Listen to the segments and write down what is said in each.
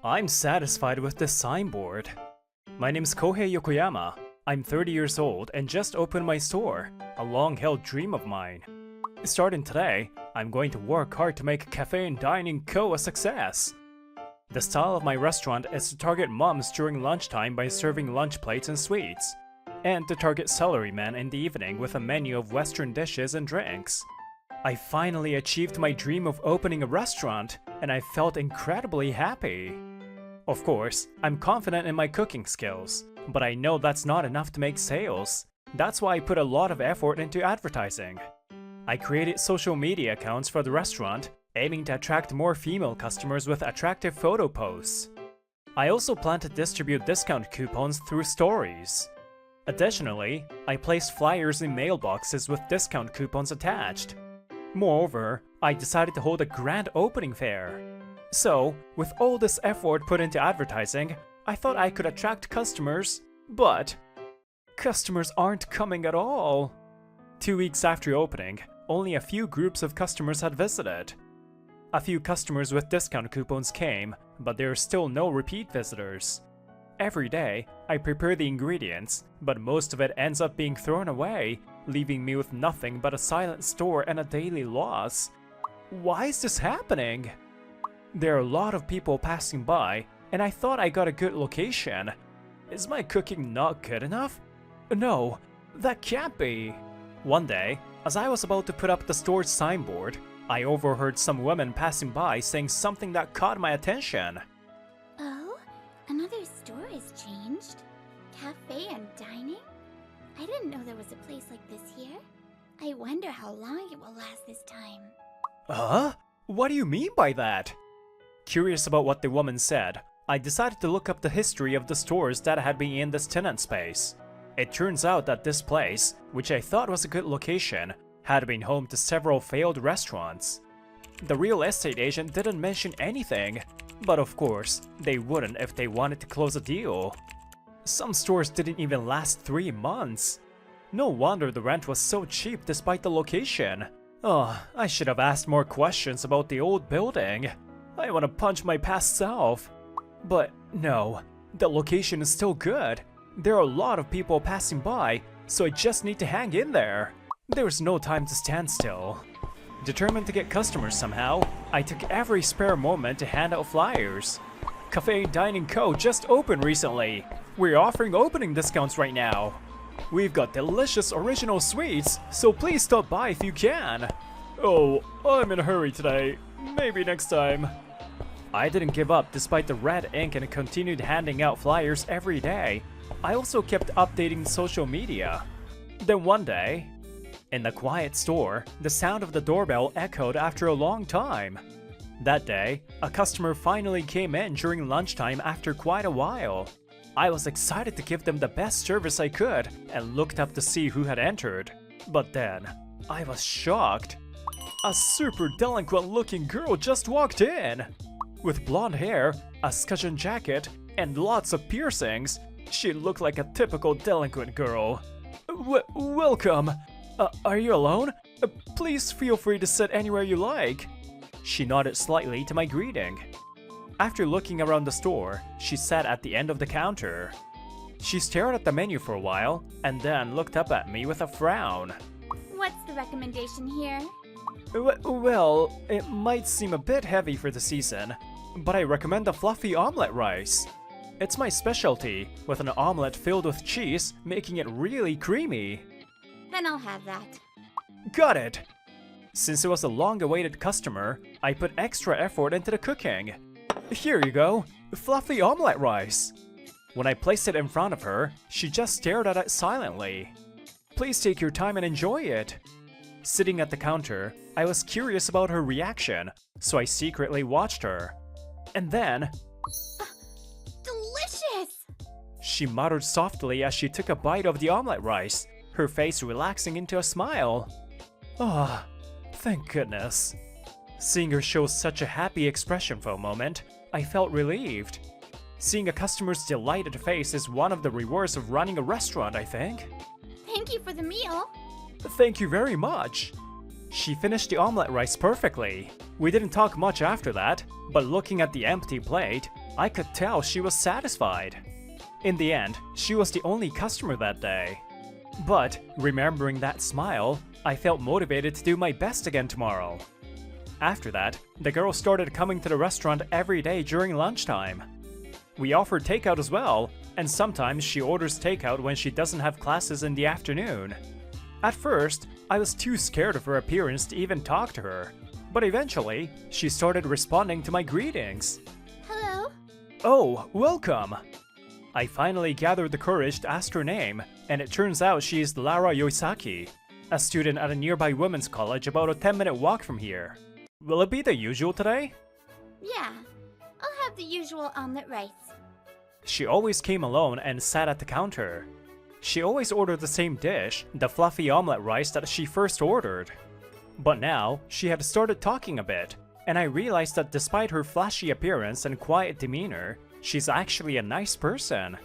I'm satisfied with this signboard. My name's Kohei Yokoyama. I'm 30 years old and just opened my store, a long-held dream of mine. Starting today, I'm going to work hard to make Cafe and Dining Co. a success. The style of my restaurant is to target moms during lunchtime by serving lunch plates and sweets, and to target salarymen in the evening with a menu of Western dishes and drinks. I finally achieved my dream of opening a restaurant, and I felt incredibly happy. Of course, I'm confident in my cooking skills, but I know that's not enough to make sales. That's why I put a lot of effort into advertising. I created social media accounts for the restaurant, aiming to attract more female customers with attractive photo posts. I also plan to distribute discount coupons through stories. Additionally, I placed flyers in mailboxes with discount coupons attached. Moreover, I decided to hold a grand opening fair. So, with all this effort put into advertising, I thought I could attract customers, but customers aren't coming at all. 2 weeks after opening, only a few groups of customers had visited. A few customers with discount coupons came, but there are still no repeat visitors. Every day, I prepare the ingredients, but most of it ends up being thrown away, leaving me with nothing but a silent store and a daily loss. Why is this happening? There are a lot of people passing by, and I thought I got a good location. Is my cooking not good enough? No, that can't be. One day, as I was about to put up the store's signboard, I overheard some women passing by saying something that caught my attention. Oh, another store has changed? Cafe and dining? I didn't know there was a place like this here. I wonder how long it will last this time. Huh? What do you mean by that? Curious about what the woman said, I decided to look up the history of the stores that had been in this tenant space. It turns out that this place, which I thought was a good location, had been home to several failed restaurants. The real estate agent didn't mention anything, but of course, they wouldn't if they wanted to close a deal. Some stores didn't even last 3 months. No wonder the rent was so cheap despite the location. Oh, I should have asked more questions about the old building. I want to punch my past self. But no, the location is still good. There are a lot of people passing by, so I just need to hang in there. There's no time to stand still. Determined to get customers somehow, I took every spare moment to hand out flyers. Cafe Dining Co. just opened recently. We're offering opening discounts right now. We've got delicious original sweets, so please stop by if you can. Oh, I'm in a hurry today. Maybe next time. I didn't give up despite the red ink and continued handing out flyers every day. I also kept updating social media. Then one day, in the quiet store, the sound of the doorbell echoed after a long time. That day, a customer finally came in during lunchtime after quite a while. I was excited to give them the best service I could and looked up to see who had entered. But then, I was shocked. A super delinquent looking girl just walked in. With blonde hair, a scutcheon jacket, and lots of piercings, she looked like a typical delinquent girl. Welcome. Are you alone? Please feel free to sit anywhere you like. She nodded slightly to my greeting. After looking around the store, she sat at the end of the counter. She stared at the menu for a while, and then looked up at me with a frown. What's the recommendation here? Well, it might seem a bit heavy for the season, but I recommend the fluffy omelette rice. It's my specialty, with an omelette filled with cheese, making it really creamy. Then I'll have that. Got it! Since it was a long-awaited customer, I put extra effort into the cooking. Here you go, fluffy omelette rice. When I placed it in front of her, she just stared at it silently. Please take your time and enjoy it. Sitting at the counter, I was curious about her reaction, so I secretly watched her. And then... Delicious! She muttered softly as she took a bite of the omelette rice, her face relaxing into a smile. Ah, thank goodness. Seeing her show such a happy expression for a moment, I felt relieved. Seeing a customer's delighted face is one of the rewards of running a restaurant, I think. Thank you for the meal. Thank you very much. She finished the omelette rice perfectly. We didn't talk much after that, but looking at the empty plate, I could tell she was satisfied. In the end, she was the only customer that day. But, remembering that smile, I felt motivated to do my best again tomorrow. After that, the girl started coming to the restaurant every day during lunchtime. We offered takeout as well, and sometimes she orders takeout when she doesn't have classes in the afternoon. At first, I was too scared of her appearance to even talk to her, but eventually, she started responding to my greetings. Hello? Oh, welcome! I finally gathered the courage to ask her name, and it turns out she is Lara Yoisaki, a student at a nearby women's college about a 10-minute walk from here. Will it be the usual today? Yeah, I'll have the usual omelet rice. She always came alone and sat at the counter. She always ordered the same dish, the fluffy omelet rice that she first ordered. But now, she had started talking a bit, and I realized that despite her flashy appearance and quiet demeanor, she's actually a nice person.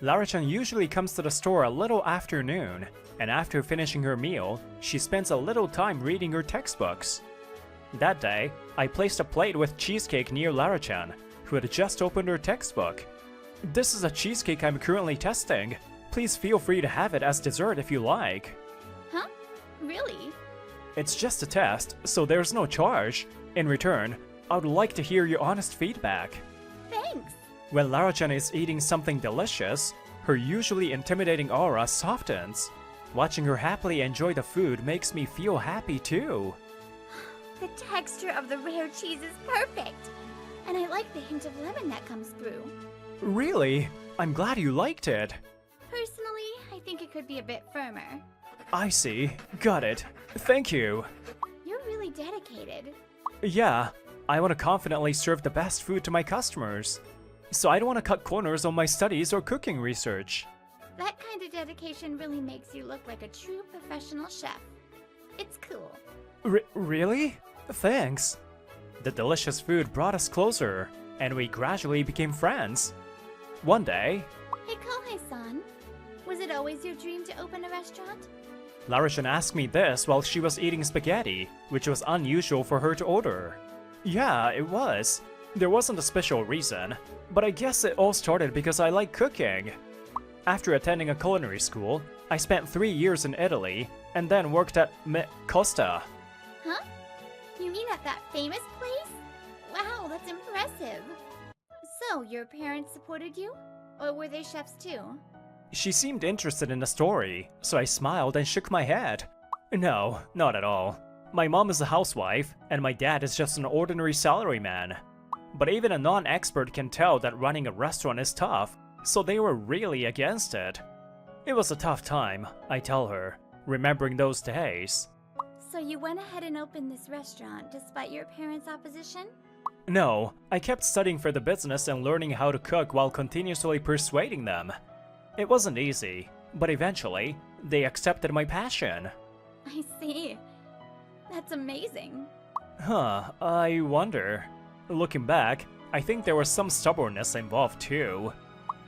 Lara-chan usually comes to the store a little after noon, and after finishing her meal, she spends a little time reading her textbooks. That day, I placed a plate with cheesecake near Lara-chan, who had just opened her textbook. This is a cheesecake I'm currently testing. Please feel free to have it as dessert if you like. Huh? Really? It's just a test, so there's no charge. In return, I would like to hear your honest feedback. Thanks. When Lara-chan is eating something delicious, her usually intimidating aura softens. Watching her happily enjoy the food makes me feel happy too. The texture of the rare cheese is perfect. And I like the hint of lemon that comes through. Really? I'm glad you liked it. Personally, I think it could be a bit firmer. I see. Got it. Thank you. You're really dedicated. Yeah, I want to confidently serve the best food to my customers. So I don't want to cut corners on my studies or cooking research. That kind of dedication really makes you look like a true professional chef. It's cool. Really? Thanks. The delicious food brought us closer, and we gradually became friends. One day... Hey Kohei-san, was it always your dream to open a restaurant? Lara-chan asked me this while she was eating spaghetti, which was unusual for her to order. Yeah, it was. There wasn't a special reason, but I guess it all started because I like cooking. After attending a culinary school, I spent 3 years in Italy, and then worked at Costa. Huh? You mean at that famous place? Wow, that's impressive. So, your parents supported you? Or were they chefs too? She seemed interested in the story, so I smiled and shook my head. No, not at all. My mom is a housewife, and my dad is just an ordinary salaryman. But even a non-expert can tell that running a restaurant is tough, so they were really against it. It was a tough time, I tell her, remembering those days. So you went ahead and opened this restaurant despite your parents' opposition? No, I kept studying for the business and learning how to cook while continuously persuading them. It wasn't easy, but eventually, they accepted my passion. I see. That's amazing. Huh, I wonder. Looking back, I think there was some stubbornness involved too.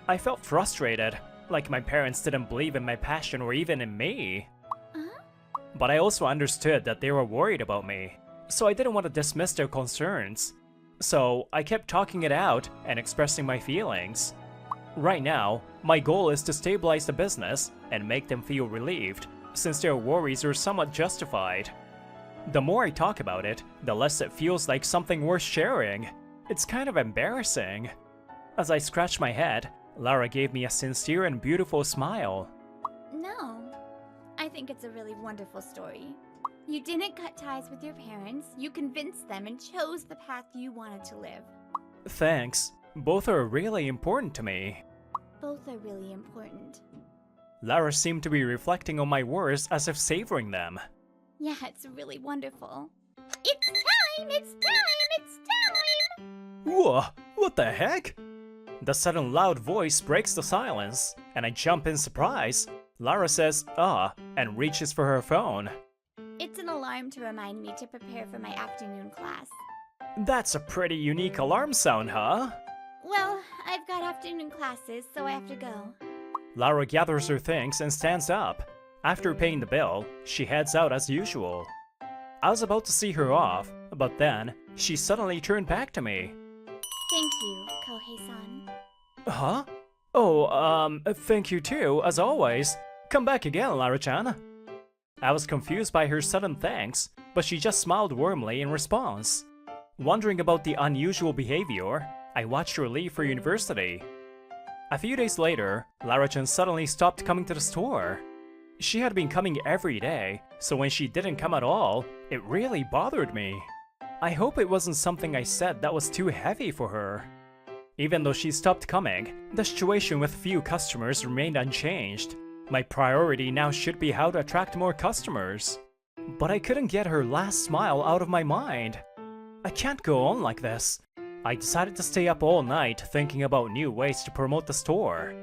I felt frustrated, like my parents didn't believe in my passion or even in me. But I also understood that they were worried about me, so I didn't want to dismiss their concerns. So I kept talking it out and expressing my feelings. Right now, my goal is to stabilize the business and make them feel relieved, since their worries are somewhat justified. The more I talk about it, the less it feels like something worth sharing. It's kind of embarrassing. As I scratched my head, Lara gave me a sincere and beautiful smile. No, I think it's a really wonderful story. You didn't cut ties with your parents, you convinced them and chose the path you wanted to live. Thanks. Both are really important to me. Both are really important. Lara seemed to be reflecting on my words as if savoring them. Yeah, it's really wonderful. It's time! It's time! It's time! Whoa, what the heck? The sudden loud voice breaks the silence, and I jump in surprise. Lara says, and reaches for her phone. It's an alarm to remind me to prepare for my afternoon class. That's a pretty unique alarm sound, huh? Well, I've got afternoon classes, so I have to go. Lara gathers her things and stands up. After paying the bill, she heads out as usual. I was about to see her off, but then, she suddenly turned back to me. Thank you, Kohei-san. Huh? Oh, thank you too, as always. Come back again, Lara-chan. I was confused by her sudden thanks, but she just smiled warmly in response. Wondering about the unusual behavior, I watched her leave for university. A few days later, Lara-chan suddenly stopped coming to the store. She had been coming every day, so when she didn't come at all, it really bothered me. I hope it wasn't something I said that was too heavy for her. Even though she stopped coming, the situation with few customers remained unchanged. My priority now should be how to attract more customers. But I couldn't get her last smile out of my mind. I can't go on like this. I decided to stay up all night thinking about new ways to promote the store.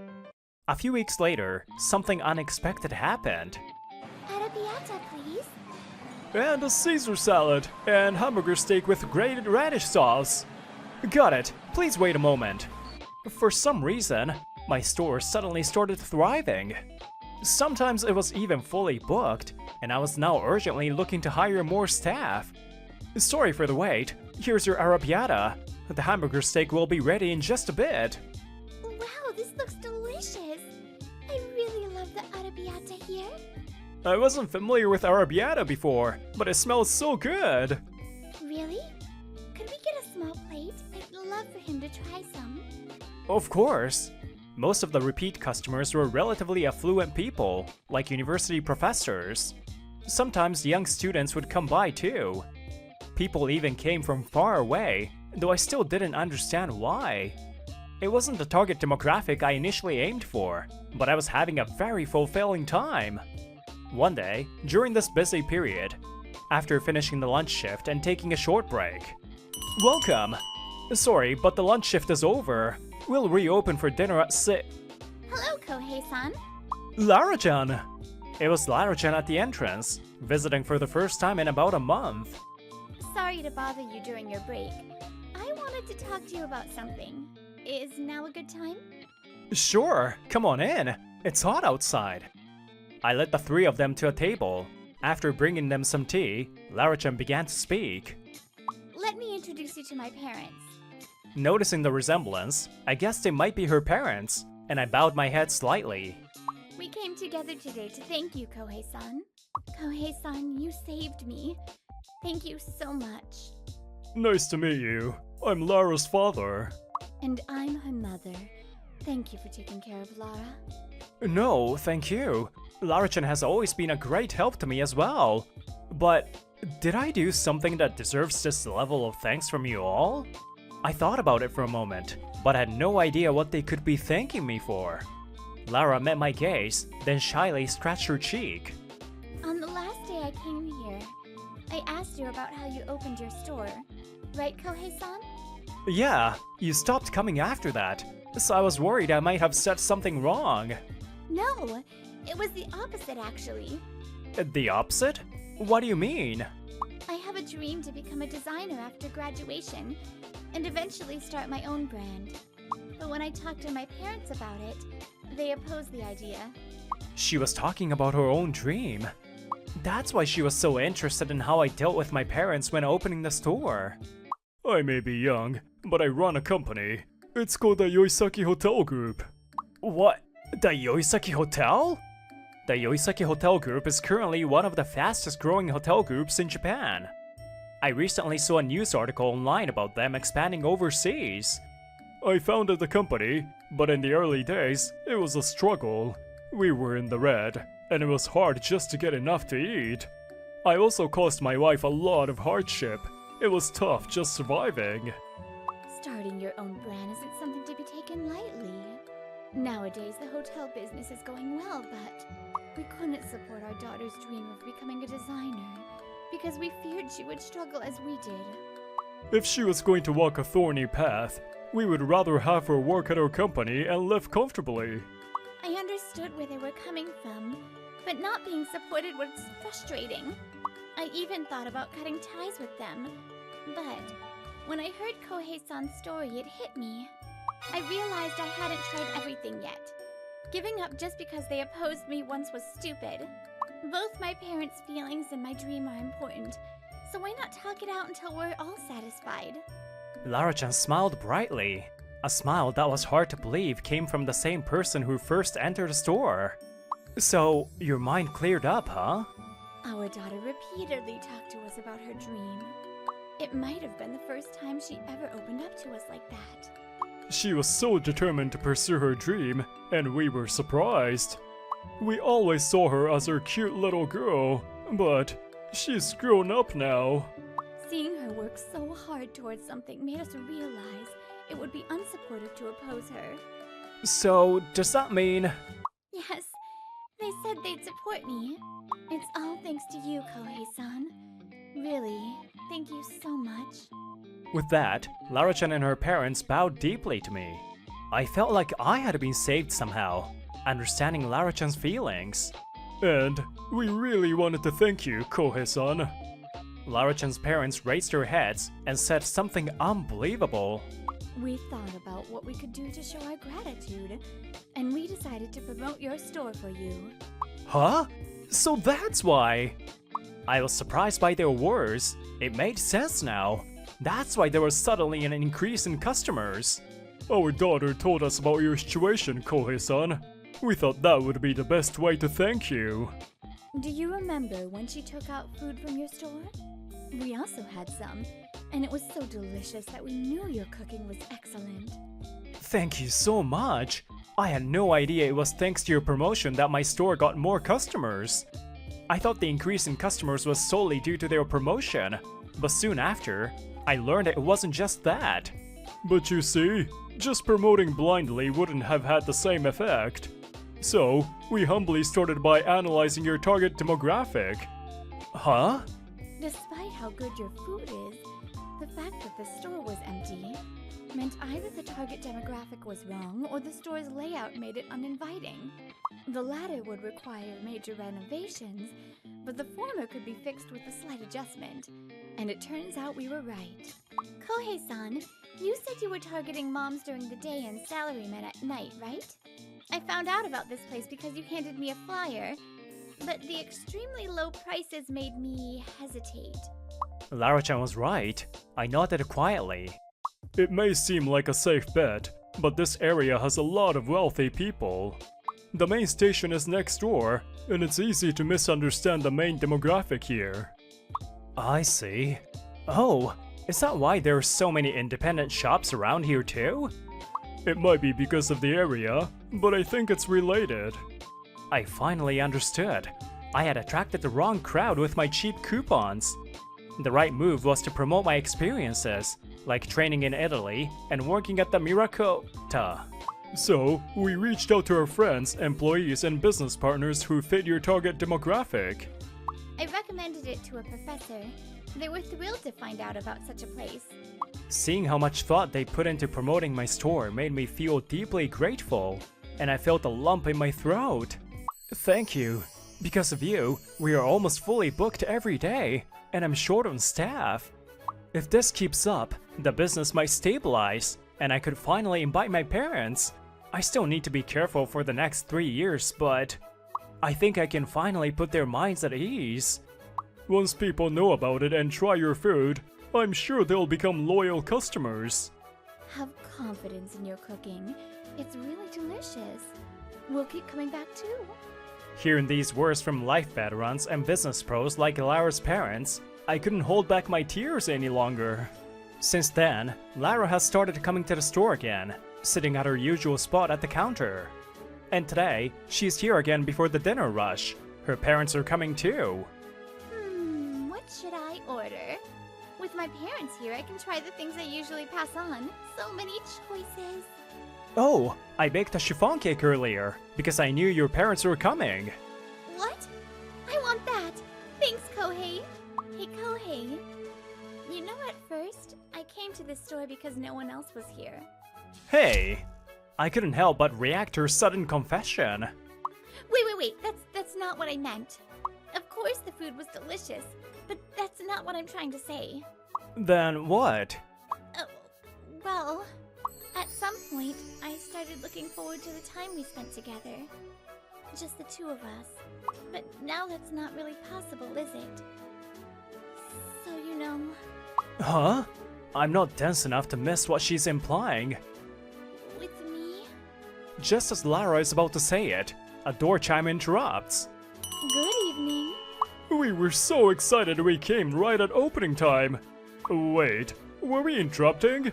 A few weeks later, something unexpected happened. Arrabbiata, please. And a Caesar salad, and hamburger steak with grated radish sauce. Got it, please wait a moment. For some reason, my store suddenly started thriving. Sometimes it was even fully booked, and I was now urgently looking to hire more staff. Sorry for the wait, here's your arrabbiata. The hamburger steak will be ready in just a bit. Wow, this looks delicious. I really love the arrabbiata here. I wasn't familiar with arrabbiata before, but it smells so good. Really? Could we get a small plate? I'd love for him to try some. Of course. Most of the repeat customers were relatively affluent people, like university professors. Sometimes young students would come by too. People even came from far away, though I still didn't understand why. It wasn't the target demographic I initially aimed for, but I was having a very fulfilling time. One day, during this busy period, after finishing the lunch shift and taking a short break. Welcome! Sorry, but the lunch shift is over. We'll reopen for dinner at Hello, Kohei-san. Lara-chan! It was Lara-chan at the entrance, visiting for the first time in about a month. Sorry to bother you during your break. I wanted to talk to you about something. Is now a good time? Sure, come on in. It's hot outside. I led the three of them to a table. After bringing them some tea, Lara-chan began to speak. Let me introduce you to my parents. Noticing the resemblance, I guessed they might be her parents, and I bowed my head slightly. We came together today to thank you, Kohei-san. Kohei-san, you saved me. Thank you so much. Nice to meet you. I'm Lara's father. And I'm her mother. Thank you for taking care of Lara. No, thank you. Lara-chan has always been a great help to me as well. But did I do something that deserves this level of thanks from you all? I thought about it for a moment, but had no idea what they could be thanking me for. Lara met my gaze, then shyly scratched her cheek. On the last day I came here, I asked you about how you opened your store. Right, Kohei-san? Yeah, you stopped coming after that, so I was worried I might have said something wrong. No, it was the opposite actually. The opposite? What do you mean? I have a dream to become a designer after graduation and eventually start my own brand. But when I talked to my parents about it, they opposed the idea. She was talking about her own dream. That's why she was so interested in how I dealt with my parents when opening the store. I may be young, but I run a company. It's called the Yoisaki Hotel Group. What? The Yoisaki Hotel? The Yoisaki Hotel Group is currently one of the fastest growing hotel groups in Japan. I recently saw a news article online about them expanding overseas. I founded the company, but in the early days, it was a struggle. We were in the red, and it was hard just to get enough to eat. I also caused my wife a lot of hardship. It was tough just surviving. Starting your own brand isn't something to be taken lightly. Nowadays, the hotel business is going well, but we couldn't support our daughter's dream of becoming a designer because we feared she would struggle as we did. If she was going to walk a thorny path, we would rather have her work at our company and live comfortably. I understood where they were coming from, but not being supported was frustrating. I even thought about cutting ties with them. But when I heard Kohei-san's story, it hit me. I realized I hadn't tried everything yet. Giving up just because they opposed me once was stupid. Both my parents' feelings and my dream are important, so why not talk it out until we're all satisfied? Lara-chan smiled brightly. A smile that was hard to believe came from the same person who first entered the store. So, your mind cleared up, huh? Our daughter repeatedly talked to us about her dream. It might have been the first time she ever opened up to us like that. She was so determined to pursue her dream, and we were surprised. We always saw her as our cute little girl, but she's grown up now. Seeing her work so hard towards something made us realize it would be unsupportive to oppose her. So, does that mean... Yes, they said they'd support me. It's all thanks to you, Kohei-san. Really, thank you so much. With that, Lara-chan and her parents bowed deeply to me. I felt like I had been saved somehow, understanding Lara-chan's feelings. And we really wanted to thank you, Kohei-san. Lara-chan's parents raised their heads and said something unbelievable. We thought about what we could do to show our gratitude, and we decided to promote your store for you. Huh? So that's why! I was surprised by their words. It made sense now. That's why there was suddenly an increase in customers. Our daughter told us about your situation, Kohei-san. We thought that would be the best way to thank you. Do you remember when she took out food from your store? We also had some, and it was so delicious that we knew your cooking was excellent. Thank you so much. I had no idea it was thanks to your promotion that my store got more customers. I thought the increase in customers was solely due to their promotion, but soon after, I learned it wasn't just that. But you see, just promoting blindly wouldn't have had the same effect. So, we humbly started by analyzing your target demographic. Huh? Despite how good your food is, the fact that the store was empty meant either the target demographic was wrong or the store's layout made it uninviting. The latter would require major renovations, but the former could be fixed with a slight adjustment. And it turns out we were right. Kohei-san, you said you were targeting moms during the day and salarymen at night, right? I found out about this place because you handed me a flyer, but the extremely low prices made me hesitate. Lara-chan was right. I nodded quietly. It may seem like a safe bet, but this area has a lot of wealthy people. The main station is next door, and it's easy to misunderstand the main demographic here. I see. Oh, is that why there are so many independent shops around here too? It might be because of the area, but I think it's related. I finally understood. I had attracted the wrong crowd with my cheap coupons. The right move was to promote my experiences, like training in Italy and working at the Mirakota. So, we reached out to our friends, employees, and business partners who fit your target demographic. I recommended it to a professor. They were thrilled to find out about such a place. Seeing how much thought they put into promoting my store made me feel deeply grateful, and I felt a lump in my throat. Thank you. Because of you, we are almost fully booked every day, and I'm short on staff. If this keeps up, the business might stabilize, and I could finally invite my parents. I still need to be careful for the next 3 years, but I think I can finally put their minds at ease. Once people know about it and try your food, I'm sure they'll become loyal customers. Have confidence in your cooking. It's really delicious. We'll keep coming back too. Hearing these words from life veterans and business pros like Lara's parents, I couldn't hold back my tears any longer. Since then, Lara has started coming to the store again, sitting at her usual spot at the counter. And today, she's here again before the dinner rush. Her parents are coming too. What should I order? With my parents here, I can try the things I usually pass on. So many choices. Oh, I baked a chiffon cake earlier, because I knew your parents were coming. What? I want that! Thanks, Kohei! Hey, Kohei. You know, at first, I came to this store because no one else was here. Hey! I couldn't help but react to her sudden confession. Wait, that's not what I meant. Of course the food was delicious, but that's not what I'm trying to say. Then what? Well, at some point, I started looking forward to the time we spent together. Just the two of us. But now that's not really possible, is it? So, you know... Huh? I'm not dense enough to miss what she's implying. With me? Just as Lara is about to say it, a door chime interrupts. Good evening. We were so excited we came right at opening time. Wait, were we interrupting?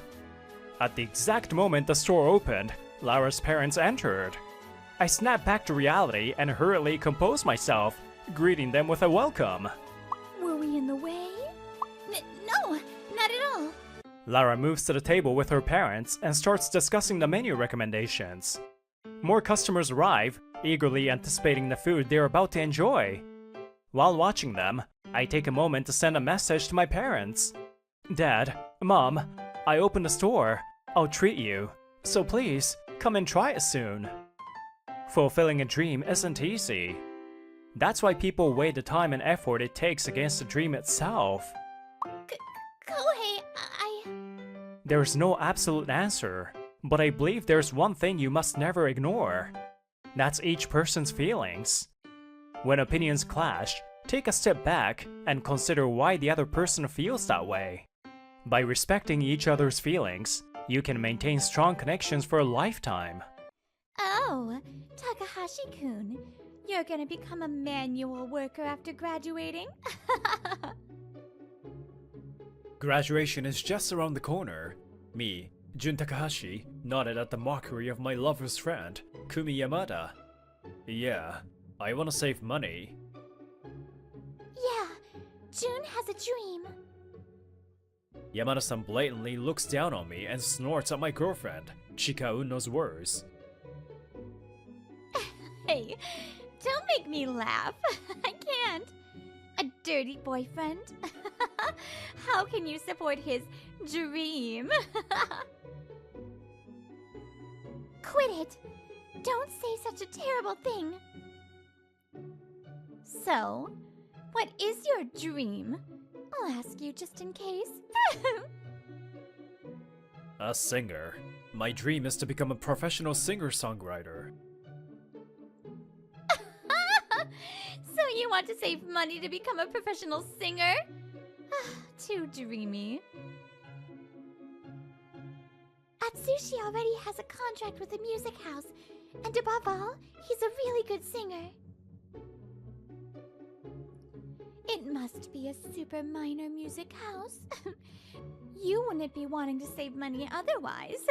At the exact moment the store opened, Lara's parents entered. I snapped back to reality and hurriedly composed myself, greeting them with a welcome. Were we in the way? No, not at all. Lara moves to the table with her parents and starts discussing the menu recommendations. More customers arrive, eagerly anticipating the food they're about to enjoy. While watching them, I take a moment to send a message to my parents. Dad, Mom, I opened the store. I'll treat you. So please, come and try it soon. Fulfilling a dream isn't easy. That's why people weigh the time and effort it takes against the dream itself. Kohei, There's no absolute answer, but I believe there's one thing you must never ignore. That's each person's feelings. When opinions clash, take a step back and consider why the other person feels that way. By respecting each other's feelings, you can maintain strong connections for a lifetime. Oh, Takahashi-kun, you're gonna become a manual worker after graduating? Graduation is just around the corner. Me, Jun Takahashi, nodded at the mockery of my lover's friend, Kumi Yamada. Yeah, I wanna save money. Yeah, Jun has a dream. Yamada-san blatantly looks down on me and snorts at my girlfriend, Chika Uno's words. Hey, don't make me laugh. I can't. A dirty boyfriend? How can you support his dream? Quit it! Don't say such a terrible thing. So, what is your dream? I'll ask you just in case. A singer. My dream is to become a professional singer-songwriter. So you want to save money to become a professional singer? Too dreamy. Atsushi already has a contract with a music house, and above all, he's a really good singer. It must be a super minor music house. You wouldn't be wanting to save money otherwise.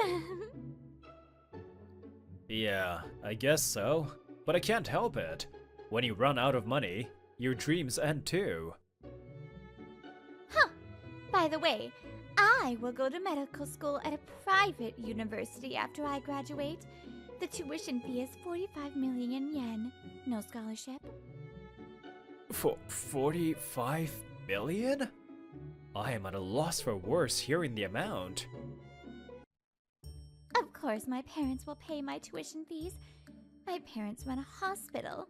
Yeah, I guess so. But I can't help it. When you run out of money, your dreams end too. Huh. By the way, I will go to medical school at a private university after I graduate. The tuition fee is 45 million yen. No scholarship. For 45 million? I am at a loss for words hearing the amount. Of course, my parents will pay my tuition fees. My parents run a hospital.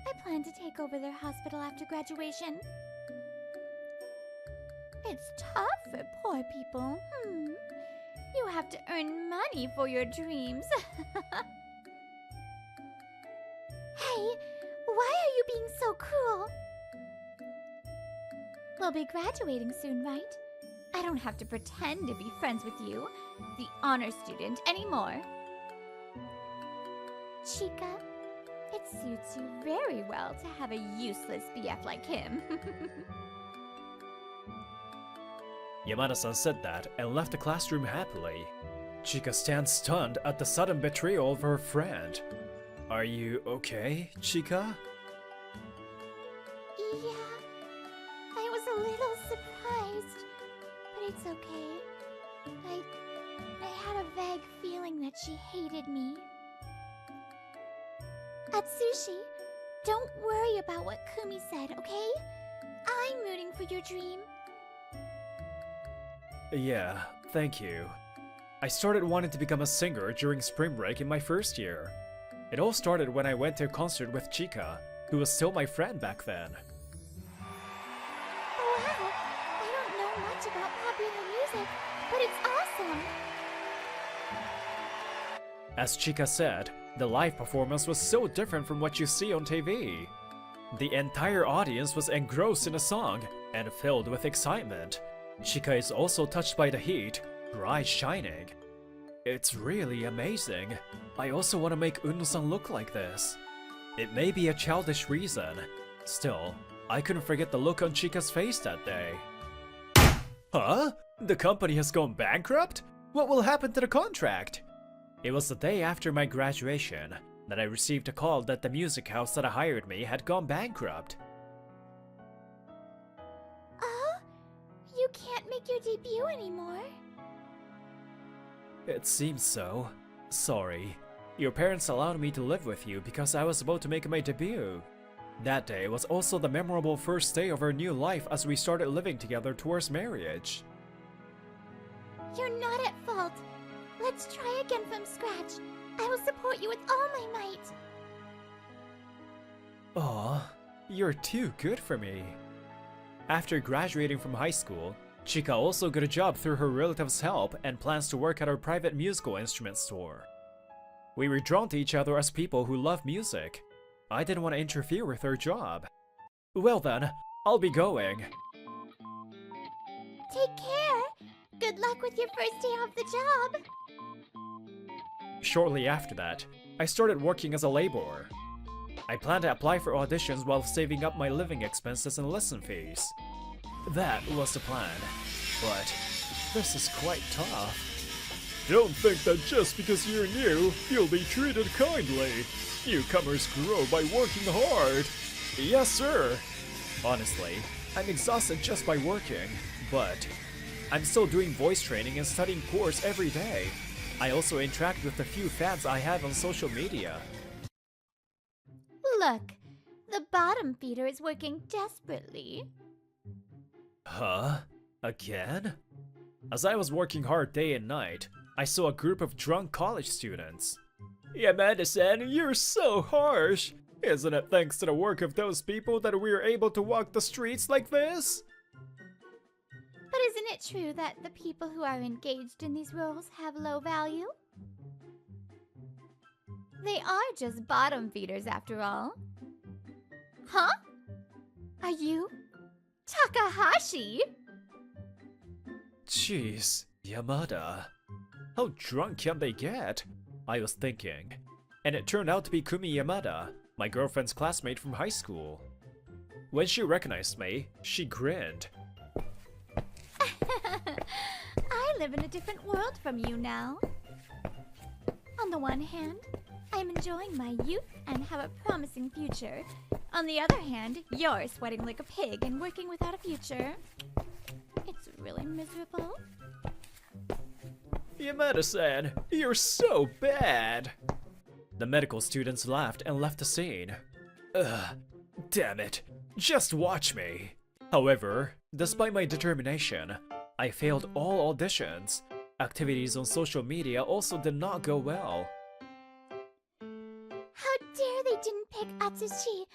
I plan to take over their hospital after graduation. It's tough for poor people. You have to earn money for your dreams. Hey, why are you being so cruel? We'll be graduating soon, right? I don't have to pretend to be friends with you, the honor student, anymore. Chika, it suits you very well to have a useless BF like him. Yamada-san said that and left the classroom happily. Chika stands stunned at the sudden betrayal of her friend. Are you okay, Chika? Yeah, I was a little surprised, but it's okay. I had a vague feeling that she hated me. Atsushi, don't worry about what Kumi said, okay? I'm rooting for your dream. Yeah, thank you. I started wanting to become a singer during spring break in my first year. It all started when I went to a concert with Chika, who was still my friend back then. Wow, I don't know much about popular music, but it's awesome. As Chika said, the live performance was so different from what you see on TV. The entire audience was engrossed in a song and filled with excitement. Chika is also touched by the heat, her eyes shining. It's really amazing. I also want to make Uno-san look like this. It may be a childish reason. Still, I couldn't forget the look on Chika's face that day. Huh? The company has gone bankrupt? What will happen to the contract? It was the day after my graduation that I received a call that the music house that hired me had gone bankrupt. Oh? You can't make your debut anymore? It seems so. Sorry. Your parents allowed me to live with you because I was about to make my debut. That day was also the memorable first day of our new life as we started living together towards marriage. You're not at fault. Let's try again from scratch. I will support you with all my might. Aw, you're too good for me. After graduating from high school, Chika also got a job through her relative's help and plans to work at our private musical instrument store. We were drawn to each other as people who love music. I didn't want to interfere with her job. Well then, I'll be going. Take care. Good luck with your first day off the job. Shortly after that, I started working as a laborer. I planned to apply for auditions while saving up my living expenses and lesson fees. That was the plan, but this is quite tough. Don't think that just because you're new, you'll be treated kindly. Newcomers grow by working hard. Yes, sir. Honestly, I'm exhausted just by working, but I'm still doing voice training and studying course every day. I also interact with the few fans I have on social media. Look, the bottom feeder is working desperately. Huh? Again? As I was working hard day and night, I saw a group of drunk college students. Yamada-san, you're so harsh! Isn't it thanks to the work of those people that we are able to walk the streets like this? But isn't it true that the people who are engaged in these roles have low value? They are just bottom feeders after all. Huh? Are you Takahashi? Jeez, Yamada. How drunk can they get? I was thinking. And it turned out to be Kumi Yamada, my girlfriend's classmate from high school. When she recognized me, she grinned. I live in a different world from you now. On the one hand, I'm enjoying my youth and have a promising future. On the other hand, you're sweating like a pig and working without a future. It's really miserable. Yamada-san, you're so bad! The medical students laughed and left the scene. Ugh, damn it. Just watch me. However, despite my determination, I failed all auditions. Activities on social media also did not go well. How dare they didn't pick Atsushi?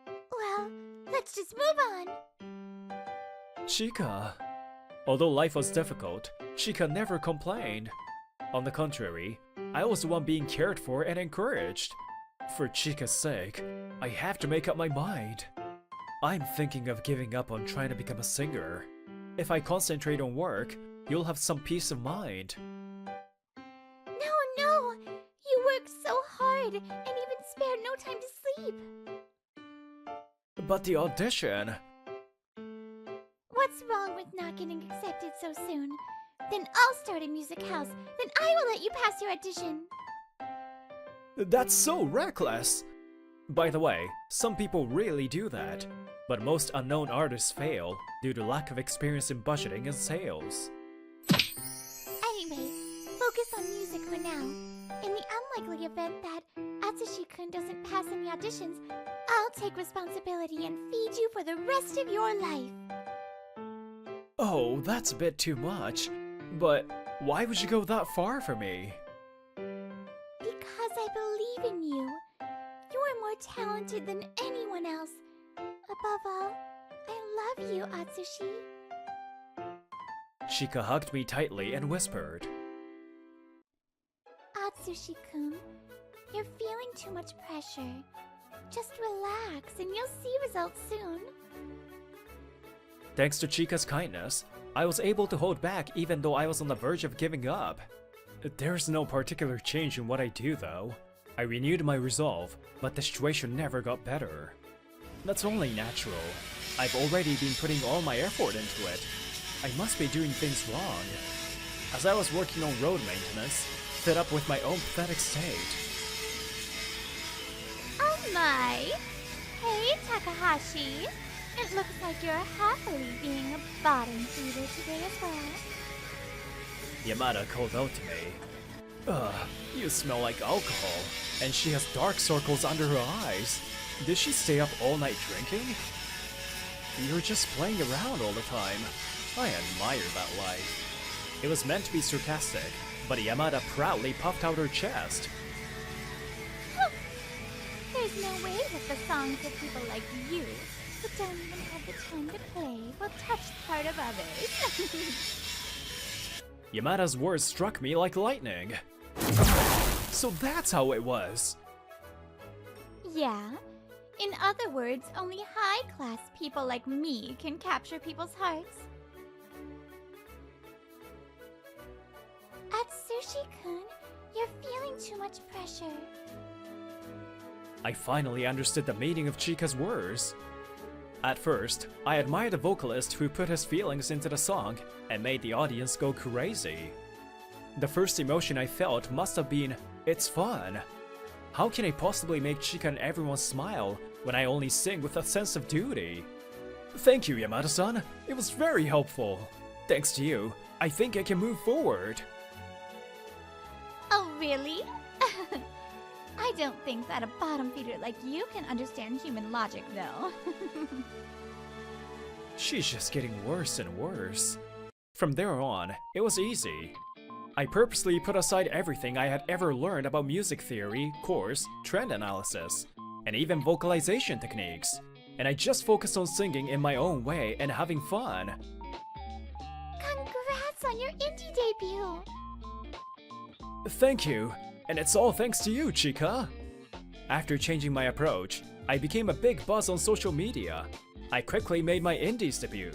Well, let's just move on. Chika. Although life was difficult, Chika never complained. On the contrary, I was the one being cared for and encouraged. For Chika's sake, I have to make up my mind. I'm thinking of giving up on trying to become a singer. If I concentrate on work, you'll have some peace of mind. No! You work so hard and even spared no time to sleep. But the audition... What's wrong with not getting accepted so soon? Then I'll start a music house. Then I will let you pass your audition. That's so reckless! By the way, some people really do that, but most unknown artists fail due to lack of experience in budgeting and sales. Anyway, focus on music for now. In the unlikely event that Atsushi-kun doesn't pass any auditions, I'll take responsibility and feed you for the rest of your life. Oh, that's a bit too much. But why would you go that far for me? Because I believe in you. You are more talented than anyone else. Above all, I love you, Atsushi. Chika hugged me tightly and whispered. Atsushi-kun, you're feeling too much pressure. Just relax and you'll see results soon. Thanks to Chika's kindness, I was able to hold back even though I was on the verge of giving up. There's no particular change in what I do though. I renewed my resolve, but the situation never got better. That's only natural. I've already been putting all my effort into it. I must be doing things wrong. As I was working on road maintenance, fed up with my own pathetic state. Oh my! Hey, Takahashi! It looks like you're happily being a bottom feeder today as well. Yamada called out to me. Ugh, you smell like alcohol, and she has dark circles under her eyes. Did she stay up all night drinking? You're just playing around all the time. I admire that life. It was meant to be sarcastic, but Yamada proudly puffed out her chest. There's no way that the songs of people like you, who don't even have the time to play, will touch the heart of others. Yamada's words struck me like lightning. So that's how it was. Yeah. In other words, only high-class people like me can capture people's hearts. Atsushi-kun, you're feeling too much pressure. I finally understood the meaning of Chika's words. At first, I admired the vocalist who put his feelings into the song and made the audience go crazy. The first emotion I felt must have been, it's fun. How can I possibly make Chika and everyone smile when I only sing with a sense of duty? Thank you, Yamada-san. It was very helpful. Thanks to you, I think I can move forward. Oh, really? I don't think that a bottom feeder like you can understand human logic, though. She's just getting worse and worse. From there on, it was easy. I purposely put aside everything I had ever learned about music theory, course, trend analysis, and even vocalization techniques, and I just focused on singing in my own way and having fun. Congrats on your indie debut! Thank you, and it's all thanks to you, Chika! After changing my approach, I became a big buzz on social media. I quickly made my indies debut.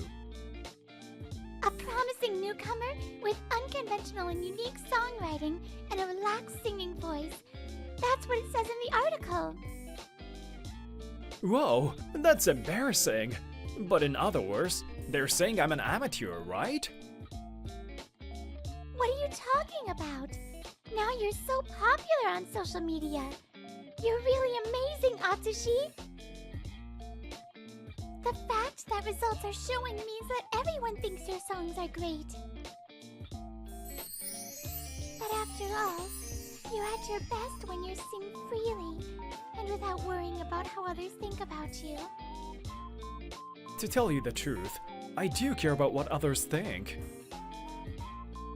A promising newcomer with unconventional and unique songwriting and a relaxed singing voice. That's what it says in the article. Whoa, that's embarrassing. But in other words, they're saying I'm an amateur, right? What are you talking about? Now you're so popular on social media. You're really amazing, Atsushi. The fact that results are showing means that everyone thinks your songs are great. But after all, you're at your best when you sing freely and without worrying about how others think about you. To tell you the truth, I do care about what others think.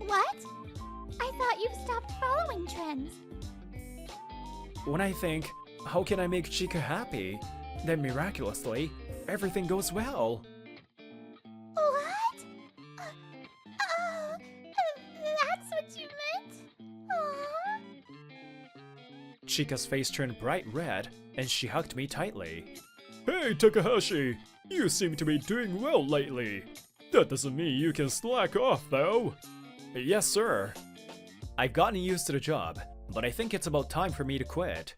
What? I thought you've stopped following trends. When I think, how can I make Chika happy? Then miraculously, everything goes well. What? That's what you meant? Aww. Chika's face turned bright red, and she hugged me tightly. Hey Takahashi, you seem to be doing well lately. That doesn't mean you can slack off though. Yes sir. I've gotten used to the job, but I think it's about time for me to quit.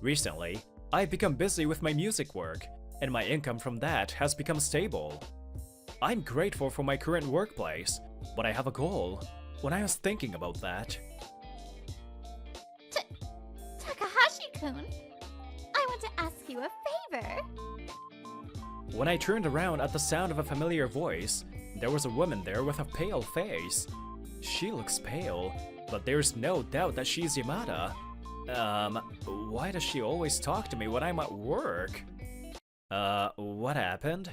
Recently, I've become busy with my music work, and my income from that has become stable. I'm grateful for my current workplace, but I have a goal. When I was thinking about that... Takahashi-kun, I want to ask you a favor. When I turned around at the sound of a familiar voice, there was a woman there with a pale face. She looks pale, but there's no doubt that she's Yamada. Why does she always talk to me when I'm at work? What happened?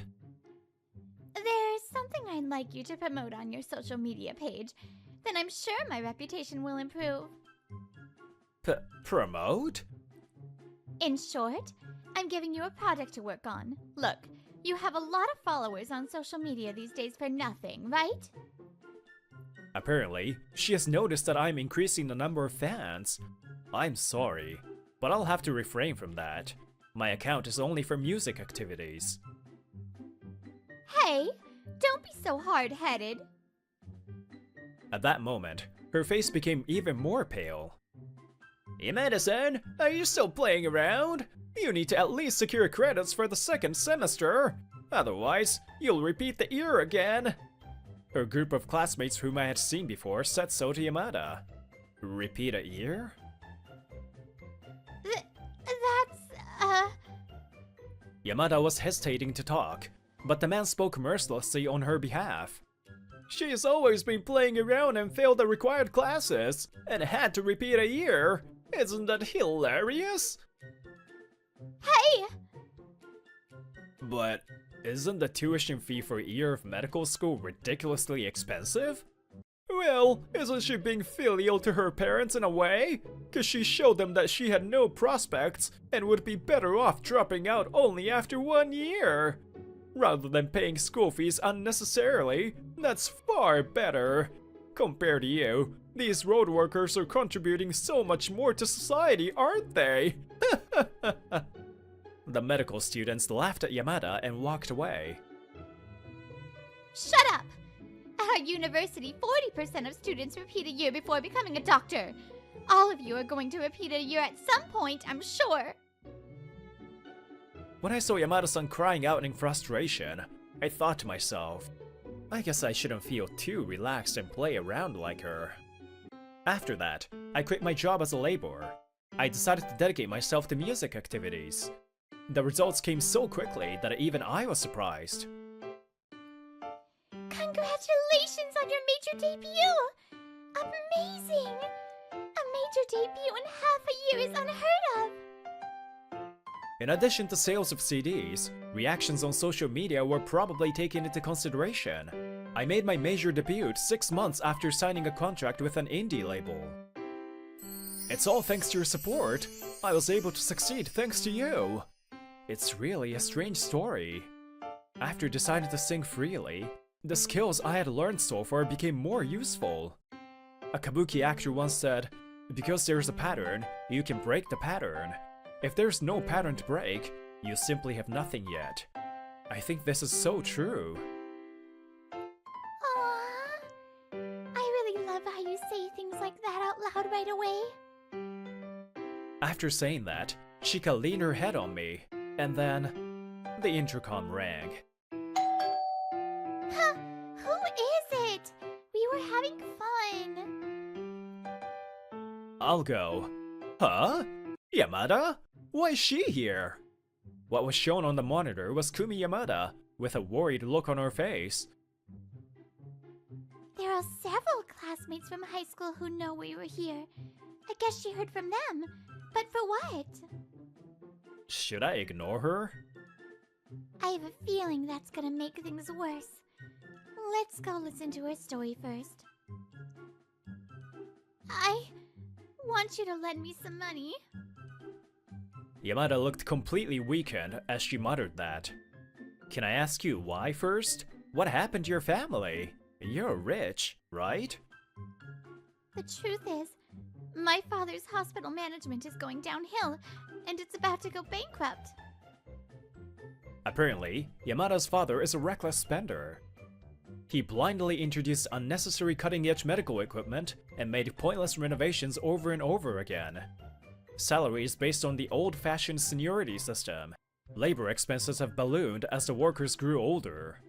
There's something I'd like you to promote on your social media page. Then I'm sure my reputation will improve. Promote? In short, I'm giving you a project to work on. Look, you have a lot of followers on social media these days for nothing, right? Apparently, she has noticed that I'm increasing the number of fans. I'm sorry, but I'll have to refrain from that. My account is only for music activities. Hey, Don't be so hard-headed. At that moment, her face became even more pale. Yamada-san, are you still playing around? You need to at least secure credits for the second semester. Otherwise, you'll repeat the year again. Her group of classmates whom I had seen before said so to Yamada. Repeat a year? Yamada was hesitating to talk, but the man spoke mercilessly on her behalf. She has always been playing around and failed the required classes, and had to repeat a year. Isn't that hilarious? Hey! But isn't the tuition fee for a year of medical school ridiculously expensive? Well, isn't she being filial to her parents in a way? Cause she showed them that she had no prospects and would be better off dropping out only after 1 year. Rather than paying school fees unnecessarily, that's far better. Compared to you, these road workers are contributing so much more to society, aren't they? The medical students laughed at Yamada and walked away. Shut up! At our university, 40% of students repeat a year before becoming a doctor. All of you are going to repeat a year at some point, I'm sure. When I saw Yamada-san crying out in frustration, I thought to myself, I guess I shouldn't feel too relaxed and play around like her. After that, I quit my job as a laborer. I decided to dedicate myself to music activities. The results came so quickly that even I was surprised. Congratulations on your major debut! Amazing! A major debut in half a year is unheard of! In addition to sales of CDs, reactions on social media were probably taken into consideration. I made my major debut 6 months after signing a contract with an indie label. It's all thanks to your support. I was able to succeed thanks to you. It's really a strange story. After deciding to sing freely, the skills I had learned so far became more useful. A kabuki actor once said, because there's a pattern, you can break the pattern. If there's no pattern to break, you simply have nothing yet. I think this is so true. Aww. I really love how you say things like that out loud right away. After saying that, Chika leaned her head on me, and then the intercom rang. Huh, who is it? We were having fun. I'll go. Huh? Yamada? Why is she here? What was shown on the monitor was Kumi Yamada, with a worried look on her face. There are several classmates from high school who know we were here. I guess she heard from them. But for what? Should I ignore her? I have a feeling that's gonna make things worse. Let's go listen to her story first. I want you to lend me some money. Yamada looked completely weakened as she muttered that. Can I ask you why first? What happened to your family? You're rich, right? The truth is, my father's hospital management is going downhill, and it's about to go bankrupt. Apparently, Yamada's father is a reckless spender. He blindly introduced unnecessary cutting-edge medical equipment and made pointless renovations over and over again. Salaries based on the old-fashioned seniority system. Labor expenses have ballooned as the workers grew older.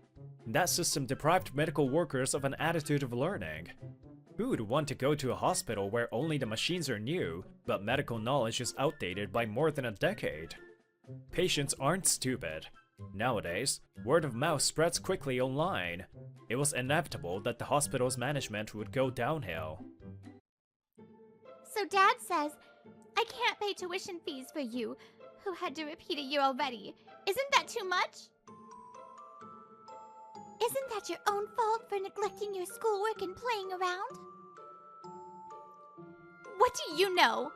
That system deprived medical workers of an attitude of learning. Who would want to go to a hospital where only the machines are new, but medical knowledge is outdated by more than a decade? Patients aren't stupid. Nowadays, word of mouth spreads quickly online. It was inevitable that the hospital's management would go downhill. So Dad says, I can't pay tuition fees for you, who had to repeat a year already. Isn't that too much? Isn't that your own fault for neglecting your schoolwork and playing around? What do you know?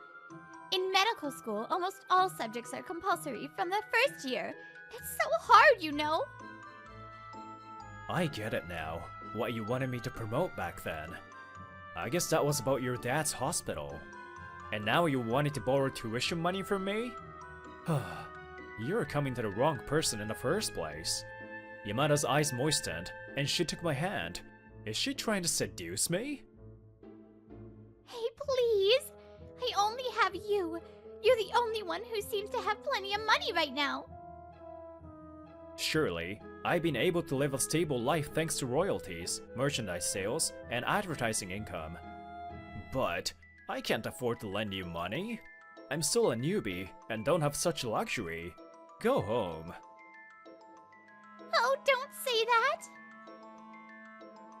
In medical school, almost all subjects are compulsory from the first year. It's so hard, you know. I get it now, what you wanted me to promote back then. I guess that was about your dad's hospital. And now you wanted to borrow tuition money from me? You're coming to the wrong person in the first place. Yamada's eyes moistened, and she took my hand. Is she trying to seduce me? Hey, please! I only have you. You're the only one who seems to have plenty of money right now. Surely, I've been able to live a stable life thanks to royalties, merchandise sales, and advertising income. But I can't afford to lend you money. I'm still a newbie and don't have such luxury. Go home. Oh, don't say that!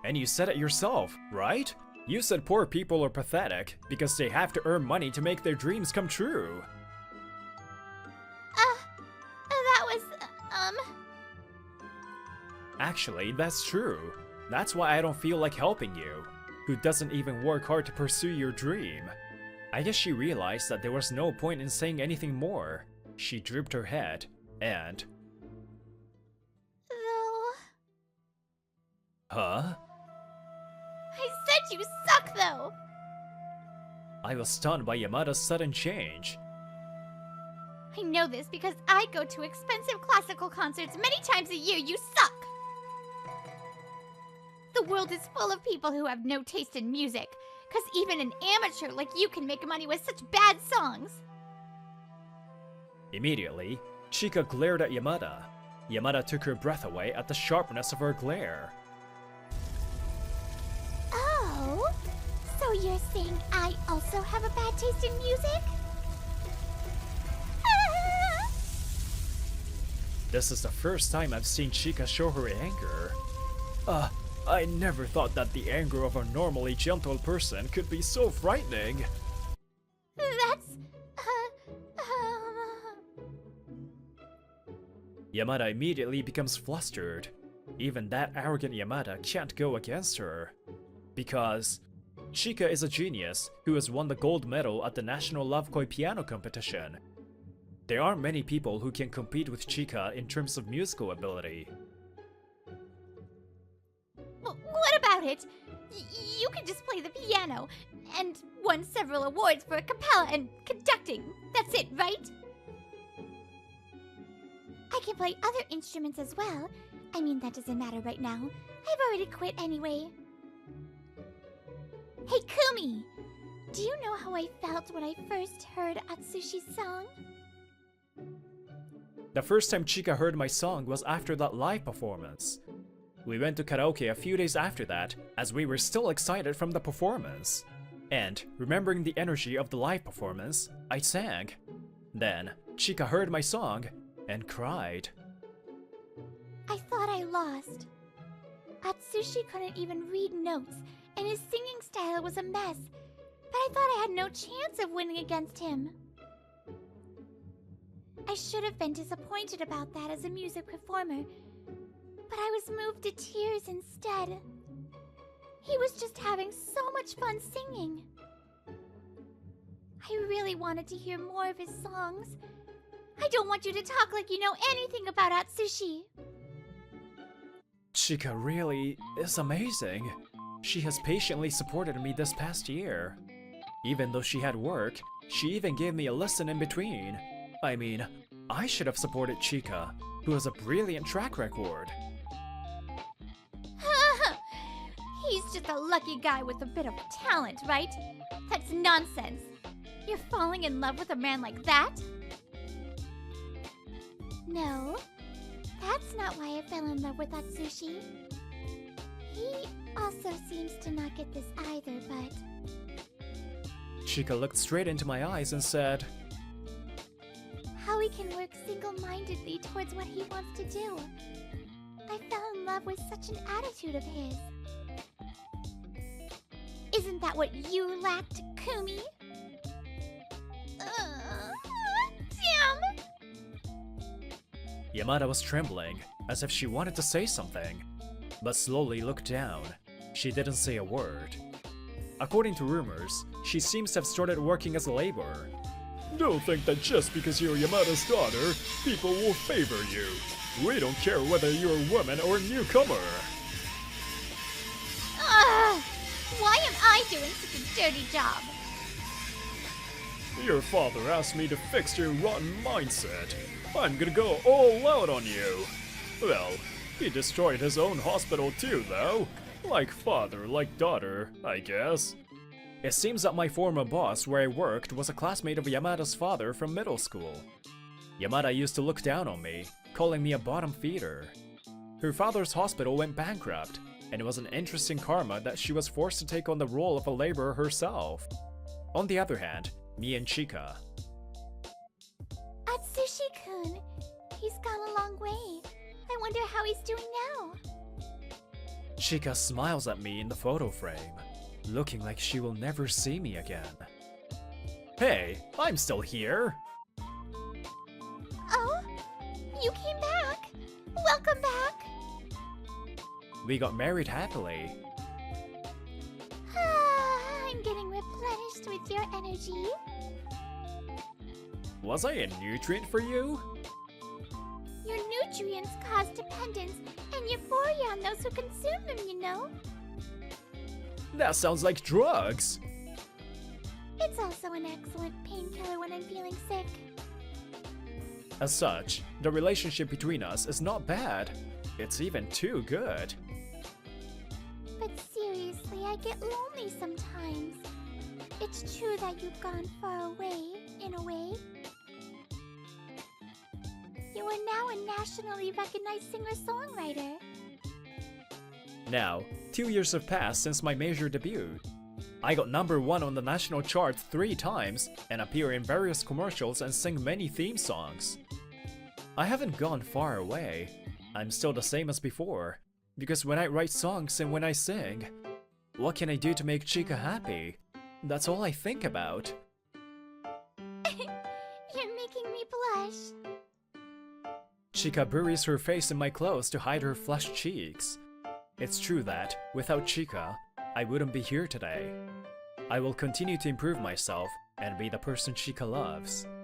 And you said it yourself, right? You said poor people are pathetic because they have to earn money to make their dreams come true. That was, Actually, that's true. That's why I don't feel like helping you, who doesn't even work hard to pursue your dream. I guess she realized that there was no point in saying anything more. She drooped her head, and... Though... Huh? I said you suck, though! I was stunned by Yamada's sudden change. I know this because I go to expensive classical concerts many times a year. You suck! The world is full of people who have no taste in music, because even an amateur like you can make money with such bad songs. Immediately, Chika glared at Yamada. Yamada took her breath away at the sharpness of her glare. Oh, so you're saying I also have a bad taste in music? This is the first time I've seen Chika show her anger. I never thought that the anger of a normally gentle person could be so frightening. That's... Yamada immediately becomes flustered. Even that arrogant Yamada can't go against her. Because Chika is a genius who has won the gold medal at the National Love Koi piano competition. There aren't many people who can compete with Chika in terms of musical ability. What about it? You can just play the piano, and won several awards for a cappella and conducting. That's it, right? I can play other instruments as well. I mean, that doesn't matter right now. I've already quit anyway. Hey, Kumi! Do you know how I felt when I first heard Atsushi's song? The first time Chika heard my song was after that live performance. We went to karaoke a few days after that, as we were still excited from the performance. And, remembering the energy of the live performance, I sang. Then, Chika heard my song and cried. I thought I lost. Atsushi couldn't even read notes, and his singing style was a mess. But I thought I had no chance of winning against him. I should have been disappointed about that as a music performer, but I was moved to tears instead. He was just having so much fun singing. I really wanted to hear more of his songs. I don't want you to talk like you know anything about Atsushi. Chika really is amazing. She has patiently supported me this past year. Even though she had work, she even gave me a lesson in between. I mean, I should have supported Chika, who has a brilliant track record. He's just a lucky guy with a bit of talent, right? That's nonsense. You're falling in love with a man like that? No, that's not why I fell in love with Atsushi. He also seems to not get this either, but... Chika looked straight into my eyes and said, how he can work single-mindedly towards what he wants to do. I fell in love with such an attitude of his. Isn't that what you lacked, Kumi? Damn! Yamada was trembling, as if she wanted to say something, but slowly looked down. She didn't say a word. According to rumors, she seems to have started working as a laborer. Don't think that just because you're Yamada's daughter, people will favor you. We don't care whether you're a woman or a newcomer. Why am I doing such a dirty job? Your father asked me to fix your rotten mindset. I'm gonna go all out on you. Well, He destroyed his own hospital too, though. Like father, like daughter, I guess. It seems that my former boss where I worked was a classmate of Yamada's father from middle school. Yamada used to look down on me, calling me a bottom feeder. Her father's hospital went bankrupt, and it was an interesting karma that she was forced to take on the role of a laborer herself. On the other hand, me and Chika. Atsushi-kun, he's gone a long way. I wonder how he's doing now. Chika smiles at me in the photo frame, looking like she will never see me again. Hey, I'm still here! Oh? You came back? Welcome back! We got married happily. I'm getting replenished with your energy. Was I a nutrient for you? Your nutrients cause dependence and euphoria on those who consume them, you know? That sounds like drugs! It's also an excellent painkiller when I'm feeling sick. As such, the relationship between us is not bad. It's even too good. But seriously, I get lonely sometimes. It's true that you've gone far away, in a way. You are now a nationally recognized singer-songwriter. Now, 2 years have passed since my major debut. I got #1 on the national chart 3 times and appear in various commercials and sing many theme songs. I haven't gone far away. I'm still the same as before, because when I write songs and when I sing, what can I do to make Chika happy? That's all I think about. You're making me blush. Chika buries her face in my clothes to hide her flushed cheeks. It's true that, without Chika, I wouldn't be here today. I will continue to improve myself and be the person Chika loves.